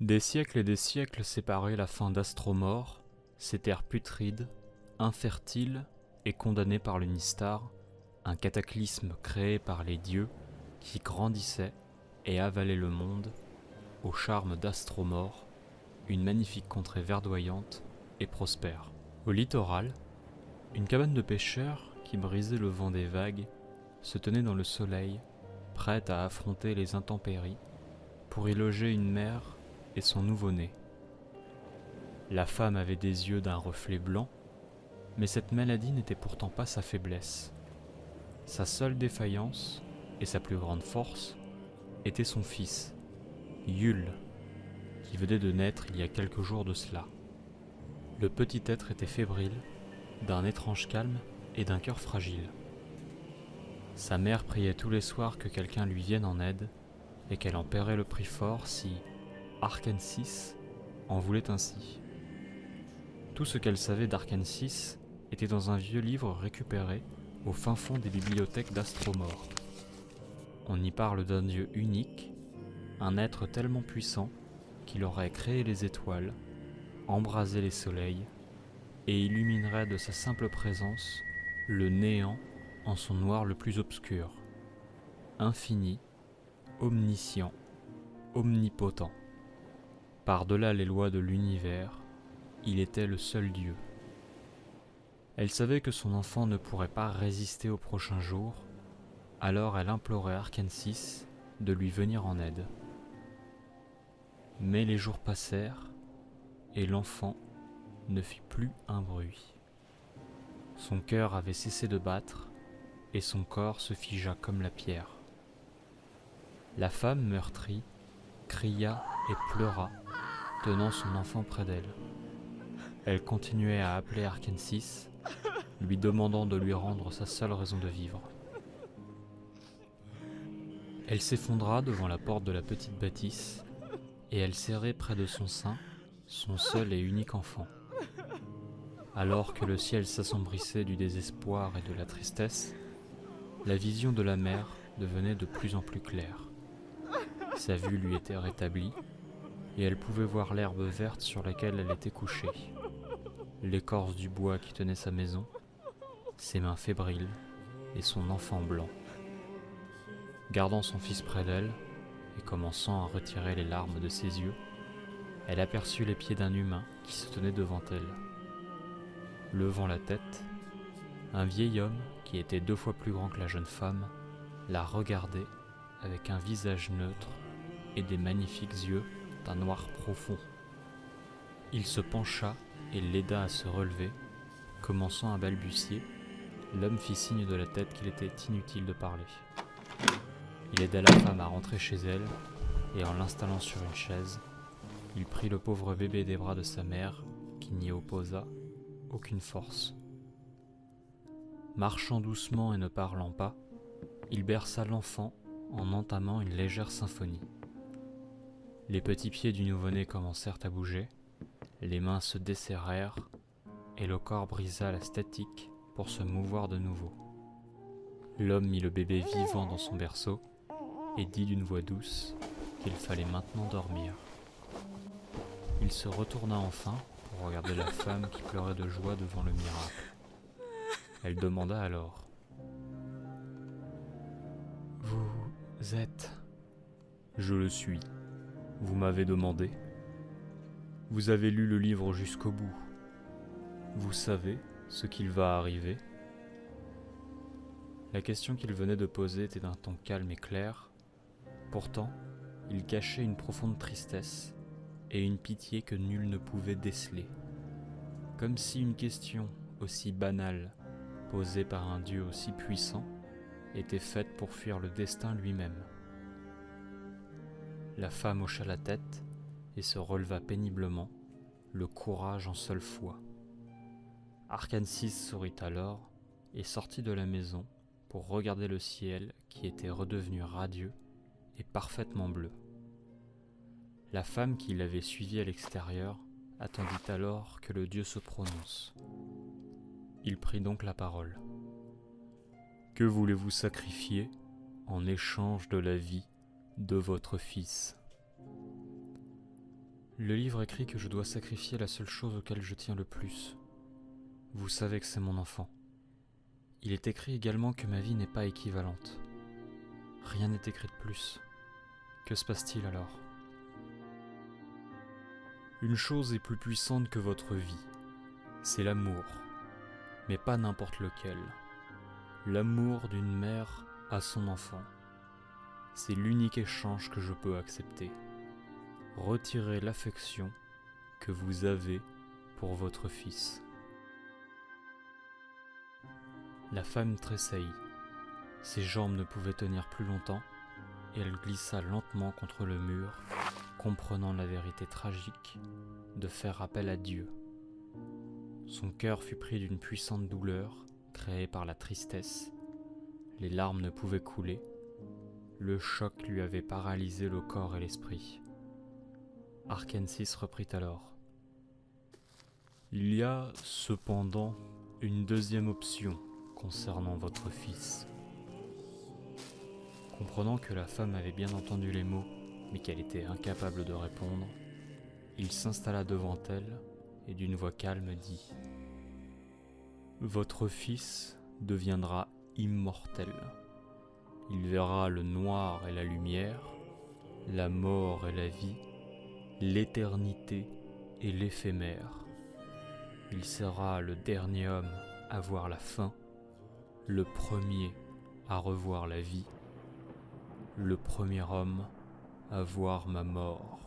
Des siècles et des siècles séparaient la fin d'Astromore, ces terres putrides, infertiles et condamnées par le Nistar, un cataclysme créé par les dieux qui grandissait et avalait le monde, au charme d'Astromore, une magnifique contrée verdoyante et prospère. Au littoral, une cabane de pêcheurs qui brisait le vent des vagues se tenait dans le soleil, prête à affronter les intempéries pour y loger une mère et son nouveau-né. La femme avait des yeux d'un reflet blanc, mais cette maladie n'était pourtant pas sa faiblesse. Sa seule défaillance, et sa plus grande force, était son fils, Yule, qui venait de naître il y a quelques jours de cela. Le petit être était fébrile, d'un étrange calme et d'un cœur fragile. Sa mère priait tous les soirs que quelqu'un lui vienne en aide, et qu'elle en paierait le prix fort si Arkansas en voulait ainsi. Tout ce qu'elle savait d'Arkansas était dans un vieux livre récupéré au fin fond des bibliothèques d'Astromore. On y parle d'un dieu unique, un être tellement puissant qu'il aurait créé les étoiles, embrasé les soleils, et illuminerait de sa simple présence le néant en son noir le plus obscur. Infini, omniscient, omnipotent. Par-delà les lois de l'univers, il était le seul Dieu. Elle savait que son enfant ne pourrait pas résister au prochain jour, alors elle implorait Arkansas de lui venir en aide. Mais les jours passèrent, et l'enfant ne fit plus un bruit. Son cœur avait cessé de battre, et son corps se figea comme la pierre. La femme meurtrie cria et pleura, tenant son enfant près d'elle. Elle continuait à appeler Arkansas, lui demandant de lui rendre sa seule raison de vivre. Elle s'effondra devant la porte de la petite bâtisse, et elle serrait près de son sein son seul et unique enfant. Alors que le ciel s'assombrissait du désespoir et de la tristesse, la vision de la mère devenait de plus en plus claire. Sa vue lui était rétablie, et elle pouvait voir l'herbe verte sur laquelle elle était couchée, l'écorce du bois qui tenait sa maison, ses mains fébriles et son enfant blanc. Gardant son fils près d'elle, et commençant à retirer les larmes de ses yeux, elle aperçut les pieds d'un humain qui se tenait devant elle. Levant la tête, un vieil homme, qui était 2 fois plus grand que la jeune femme, la regardait avec un visage neutre et des magnifiques yeux d'un noir profond. Il se pencha et l'aida à se relever. Commençant à balbutier, l'homme fit signe de la tête qu'il était inutile de parler. Il aida la femme à rentrer chez elle, et en l'installant sur une chaise, il prit le pauvre bébé des bras de sa mère, qui n'y opposa aucune force. Marchant doucement et ne parlant pas, il berça l'enfant en entamant une légère symphonie. Les petits pieds du nouveau-né commencèrent à bouger, les mains se desserrèrent, et le corps brisa la statique pour se mouvoir de nouveau. L'homme mit le bébé vivant dans son berceau et dit d'une voix douce qu'il fallait maintenant dormir. Il se retourna enfin pour regarder la femme qui pleurait de joie devant le miracle. Elle demanda alors : « Vous êtes ? » ?»« Je le suis. Vous m'avez demandé. Vous avez lu le livre jusqu'au bout. Vous savez ce qu'il va arriver ? » La question qu'il venait de poser était d'un ton calme et clair. Pourtant, il cachait une profonde tristesse et une pitié que nul ne pouvait déceler. Comme si une question aussi banale, posée par un dieu aussi puissant, était faite pour fuir le destin lui-même. La femme hocha la tête et se releva péniblement, le courage en seule foi. Arkansas sourit alors et sortit de la maison pour regarder le ciel qui était redevenu radieux et parfaitement bleu. La femme qui l'avait suivi à l'extérieur attendit alors que le dieu se prononce. Il prit donc la parole. « Que voulez-vous sacrifier en échange de la vie de votre fils ? » Le livre écrit que je dois sacrifier la seule chose auquel je tiens le plus. Vous savez que c'est mon enfant. Il est écrit également que ma vie n'est pas équivalente. Rien n'est écrit de plus. Que se passe-t-il alors ? Une chose est plus puissante que votre vie, c'est l'amour, mais pas n'importe lequel. L'amour d'une mère à son enfant. C'est l'unique échange que je peux accepter. Retirez l'affection que vous avez pour votre fils. La femme tressaillit. Ses jambes ne pouvaient tenir plus longtemps et elle glissa lentement contre le mur, comprenant la vérité tragique de faire appel à Dieu. Son cœur fut pris d'une puissante douleur créée par la tristesse. Les larmes ne pouvaient couler. Le choc lui avait paralysé le corps et l'esprit. Arkansas reprit alors. Il y a cependant une deuxième option concernant votre fils. Comprenant que la femme avait bien entendu les mots, mais qu'elle était incapable de répondre, il s'installa devant elle et d'une voix calme dit : « Votre fils deviendra immortel. Il verra le noir et la lumière, la mort et la vie, l'éternité et l'éphémère. Il sera le dernier homme à voir la fin, le premier à revoir la vie, le premier homme à voir ma mort. »